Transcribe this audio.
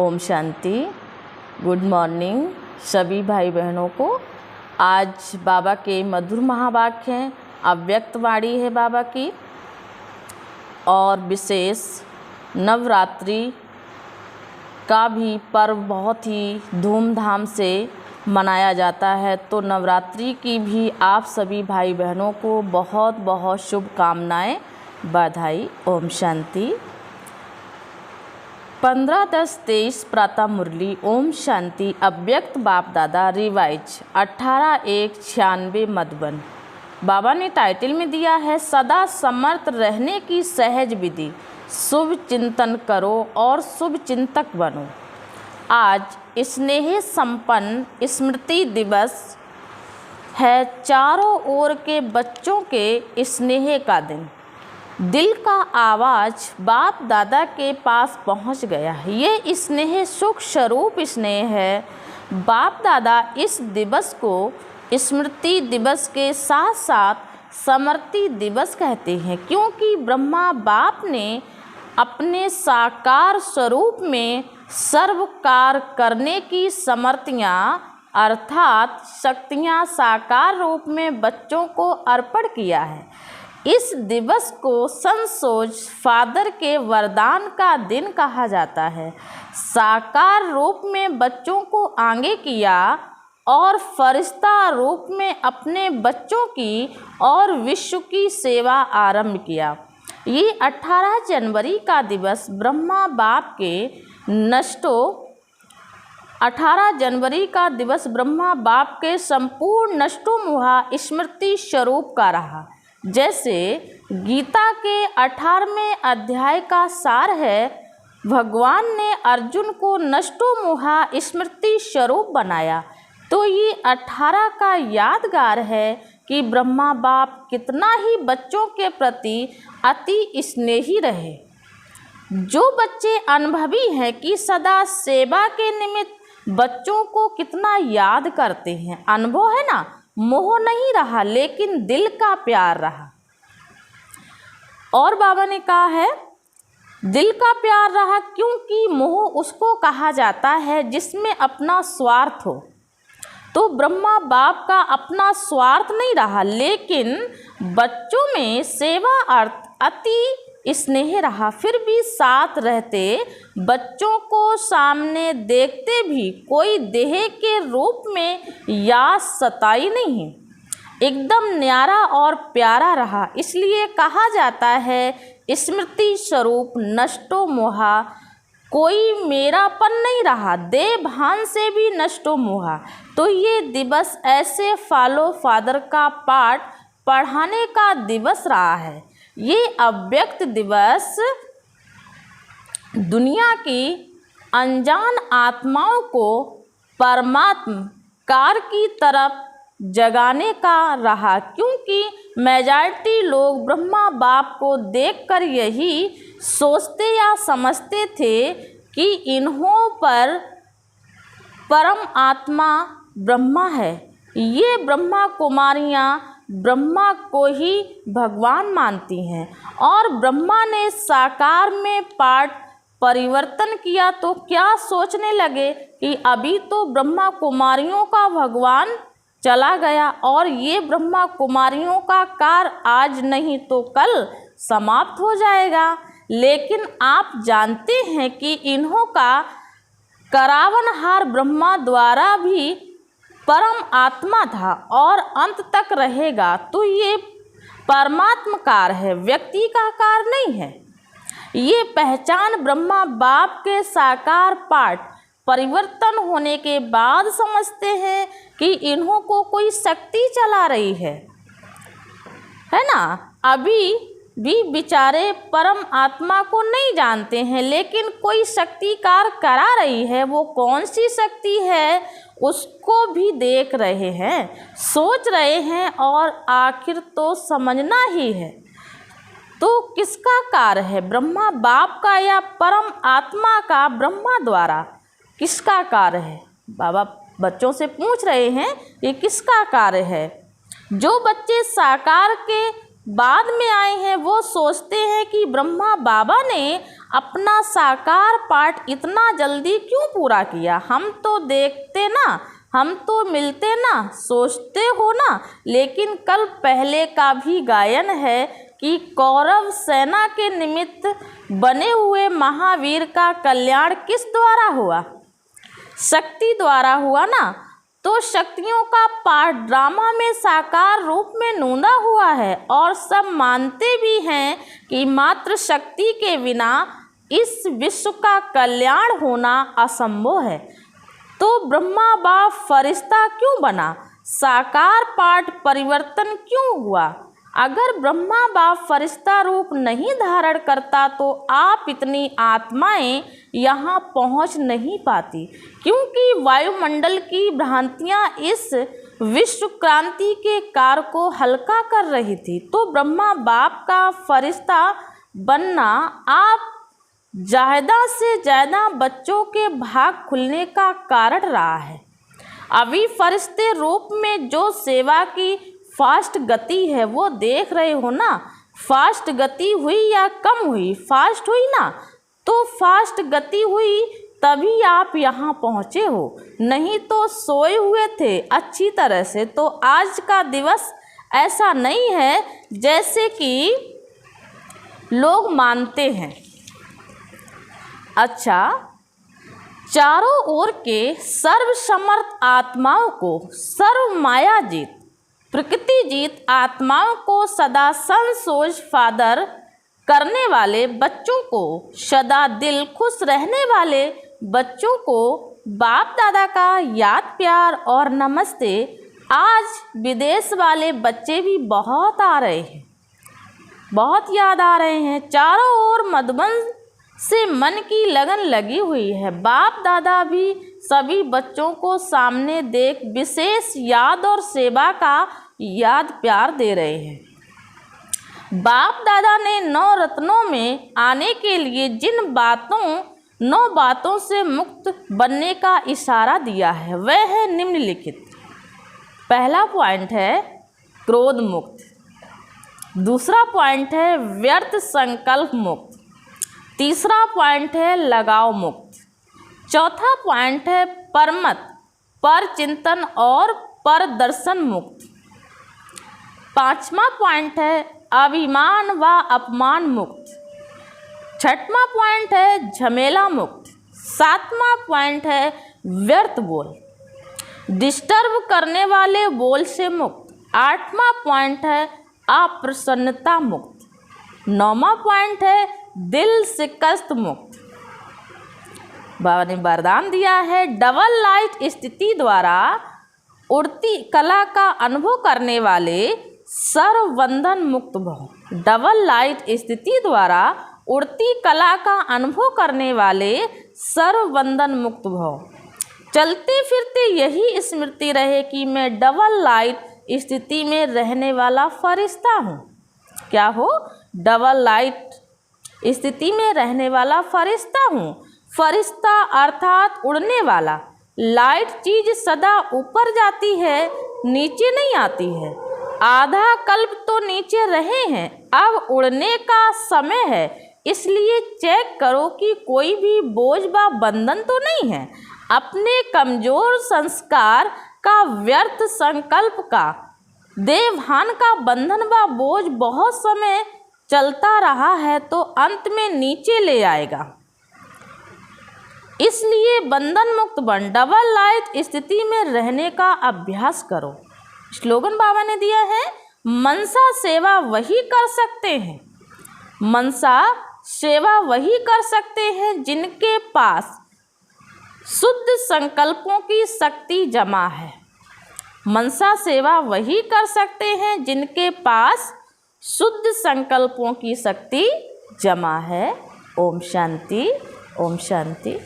Om Shanti. Good morning सभी भाई बहनों को। आज बाबा के मधुर महावाक्य हैं, अव्यक्त वाणी है बाबा की, और विशेष नवरात्रि का भी पर्व बहुत ही धूमधाम से मनाया जाता है। तो नवरात्रि की भी आप सभी भाई बहनों को बहुत बहुत शुभकामनाएं, बधाई। ओम शांति। 15-10-23 प्रातः मुरली। ओम शांति। अव्यक्त बाप दादा रिवाइज 18-1-96 मधुबन। बाबा ने टाइटल में दिया है सदा समर्थ रहने की सहज विधि। शुभ चिंतन करो और शुभ चिंतक बनो। आज स्नेह संपन्न स्मृति दिवस है। चारों ओर के बच्चों के स्नेह का दिन। दिल का आवाज़ बाप दादा के पास पहुंच गया। ये स्नेह सुख स्वरूप स्नेह है। बाप दादा इस दिवस को स्मृति दिवस के साथ साथ स्मृति दिवस कहते हैं, क्योंकि ब्रह्मा बाप ने अपने साकार स्वरूप में सर्वकार करने की समर्थियाँ अर्थात शक्तियाँ साकार रूप में बच्चों को अर्पण किया है। इस दिवस को संसोज फादर के वरदान का दिन कहा जाता है। साकार रूप में बच्चों को आगे किया और फरिश्ता रूप में अपने बच्चों की और विश्व की सेवा आरंभ किया। ये 18 जनवरी का दिवस ब्रह्मा बाप के 18 जनवरी का दिवस ब्रह्मा बाप के संपूर्ण नष्टोमुहा स्मृति स्वरूप का रहा। जैसे गीता के 18वें अध्याय का सार है, भगवान ने अर्जुन को नष्टोमुहा स्मृति स्वरूप बनाया। तो ये 18 का यादगार है कि ब्रह्मा बाप कितना ही बच्चों के प्रति अति स्नेही रहे। जो बच्चे अनुभवी हैं कि सदा सेवा के निमित्त बच्चों को कितना याद करते हैं। अनुभव है ना, मोह नहीं रहा लेकिन दिल का प्यार रहा। और बाबा ने कहा है दिल का प्यार रहा, क्योंकि मोह उसको कहा जाता है जिसमें अपना स्वार्थ हो। तो ब्रह्मा बाप का अपना स्वार्थ नहीं रहा, लेकिन बच्चों में सेवा अर्थ अति स्नेह रहा। फिर भी साथ रहते बच्चों को सामने देखते भी कोई देह के रूप में याद सताई नहीं, एकदम न्यारा और प्यारा रहा। इसलिए कहा जाता है स्मृति स्वरूप नष्टो मोहा। कोई मेरापन नहीं रहा, देह भान से भी नष्टो मोहा। तो ये दिवस ऐसे फॉलो फादर का पाठ पढ़ाने का दिवस रहा है। ये अव्यक्त दिवस दुनिया की अनजान आत्माओं को परमात्म कार की तरफ जगाने का रहा, क्योंकि मेजॉरिटी लोग ब्रह्मा बाप को देखकर यही सोचते या समझते थे कि इन्हों पर परम आत्मा ब्रह्मा है। ये ब्रह्मा कुमारियाँ ब्रह्मा को ही भगवान मानती हैं, और ब्रह्मा ने साकार में पाठ परिवर्तन किया तो क्या सोचने लगे कि अभी तो ब्रह्मा कुमारियों का भगवान चला गया और ये ब्रह्मा कुमारियों का कार्य आज नहीं तो कल समाप्त हो जाएगा। लेकिन आप जानते हैं कि इन्हों का करावनहार ब्रह्मा द्वारा भी परम आत्मा था और अंत तक रहेगा। तो ये परमात्म कार है, व्यक्ति का कार नहीं है। ये पहचान ब्रह्मा बाप के साकार पाठ परिवर्तन होने के बाद समझते हैं कि इन्हों को कोई शक्ति चला रही है ना। अभी भी बेचारे परम आत्मा को नहीं जानते हैं, लेकिन कोई शक्ति कार्य करा रही है। वो कौन सी शक्ति है उसको भी देख रहे हैं, सोच रहे हैं, और आखिर तो समझना ही है। तो किसका कार्य है, ब्रह्मा बाप का या परम आत्मा का ब्रह्मा द्वारा? किसका कार्य है? बाबा बच्चों से पूछ रहे हैं कि किसका कार्य है। जो बच्चे साकार के बाद में आए हैं वो सोचते हैं कि ब्रह्मा बाबा ने अपना साकार पाठ इतना जल्दी क्यों पूरा किया। हम तो देखते ना, हम तो मिलते ना, सोचते हो ना। लेकिन कल पहले का भी गायन है कि कौरव सेना के निमित्त बने हुए महावीर का कल्याण किस द्वारा हुआ? शक्ति द्वारा हुआ ना। तो शक्तियों का पाठ ड्रामा में साकार रूप में नूंदा हुआ है और सब मानते भी हैं कि मात्र शक्ति के बिना इस विश्व का कल्याण होना असंभव है। तो ब्रह्मा बाप फरिश्ता क्यों बना? साकार पाठ परिवर्तन क्यों हुआ? अगर ब्रह्मा बाप फरिश्ता रूप नहीं धारण करता तो आप इतनी आत्माएं यहाँ पहुँच नहीं पाती, क्योंकि वायुमंडल की भ्रांतियाँ इस विश्व क्रांति के कार्य को हल्का कर रही थी। तो ब्रह्मा बाप का फरिश्ता बनना आप ज़्यादा से ज़्यादा बच्चों के भाग खुलने का कारण रहा है। अभी फरिश्ते रूप में जो सेवा की फास्ट गति है वो देख रहे हो ना। फास्ट गति हुई या कम हुई? फास्ट हुई ना। तो फास्ट गति हुई तभी आप यहाँ पहुँचे हो, नहीं तो सोए हुए थे अच्छी तरह से। तो आज का दिवस ऐसा नहीं है जैसे कि लोग मानते हैं। अच्छा, चारों ओर के सर्वसमर्थ आत्माओं को, सर्व माया जीत, प्रकृति जीत आत्माओं को सदा संसोज फादर करने वाले बच्चों को, सदा दिल खुश रहने वाले बच्चों को बाप दादा का याद प्यार और नमस्ते। आज विदेश वाले बच्चे भी बहुत आ रहे हैं, बहुत याद आ रहे हैं। चारों ओर मधुबन से मन की लगन लगी हुई है। बाप दादा भी सभी बच्चों को सामने देख विशेष याद और सेवा का याद प्यार दे रहे हैं। बाप दादा ने 9 रत्नों में आने के लिए जिन 9 बातों से मुक्त बनने का इशारा दिया है वह है निम्नलिखित। पहला पॉइंट है क्रोध मुक्त, दूसरा पॉइंट है व्यर्थ संकल्प मुक्त, तीसरा पॉइंट है लगाव मुक्त, चौथा पॉइंट है परमत, पर चिंतन और पर दर्शन मुक्त, पांचवा पॉइंट है अभिमान व अपमान मुक्त, छठवां पॉइंट है झमेला मुक्त, सातवां पॉइंट है व्यर्थ बोल, डिस्टर्ब करने वाले बोल से मुक्त, आठवां पॉइंट है अप्रसन्नता मुक्त, नौवां पॉइंट है दिल शिकस्त मुक्त। बाबा ने वरदान दिया है डबल लाइट स्थिति द्वारा उड़ती कला का अनुभव करने वाले सर्वबंधन मुक्त भव। डबल लाइट स्थिति द्वारा उड़ती कला का अनुभव करने वाले सर्वबंधन मुक्त भव। चलते फिरते यही स्मृति रहे कि मैं डबल लाइट स्थिति में रहने वाला फरिश्ता हूँ। क्या हो? डबल लाइट स्थिति में रहने वाला फरिश्ता हूँ। फरिश्ता अर्थात उड़ने वाला। लाइट चीज सदा ऊपर जाती है, नीचे नहीं आती है। आधा कल्प तो नीचे रहे हैं, अब उड़ने का समय है, इसलिए चेक करो कि कोई भी बोझ व बंधन तो नहीं है। अपने कमजोर संस्कार का, व्यर्थ संकल्प का, देवभान का बंधन व बोझ बहुत समय चलता रहा है तो अंत में नीचे ले आएगा। इसलिए बंधन मुक्त बन डबल लाइट स्थिति में रहने का अभ्यास करो। स्लोगन बाबा ने दिया है मनसा सेवा वही कर सकते हैं, मनसा सेवा वही कर सकते हैं जिनके पास शुद्ध संकल्पों की शक्ति जमा है। मनसा सेवा वही कर सकते हैं जिनके पास शुद्ध संकल्पों की शक्ति जमा है। ओम शांति, ओम शांति।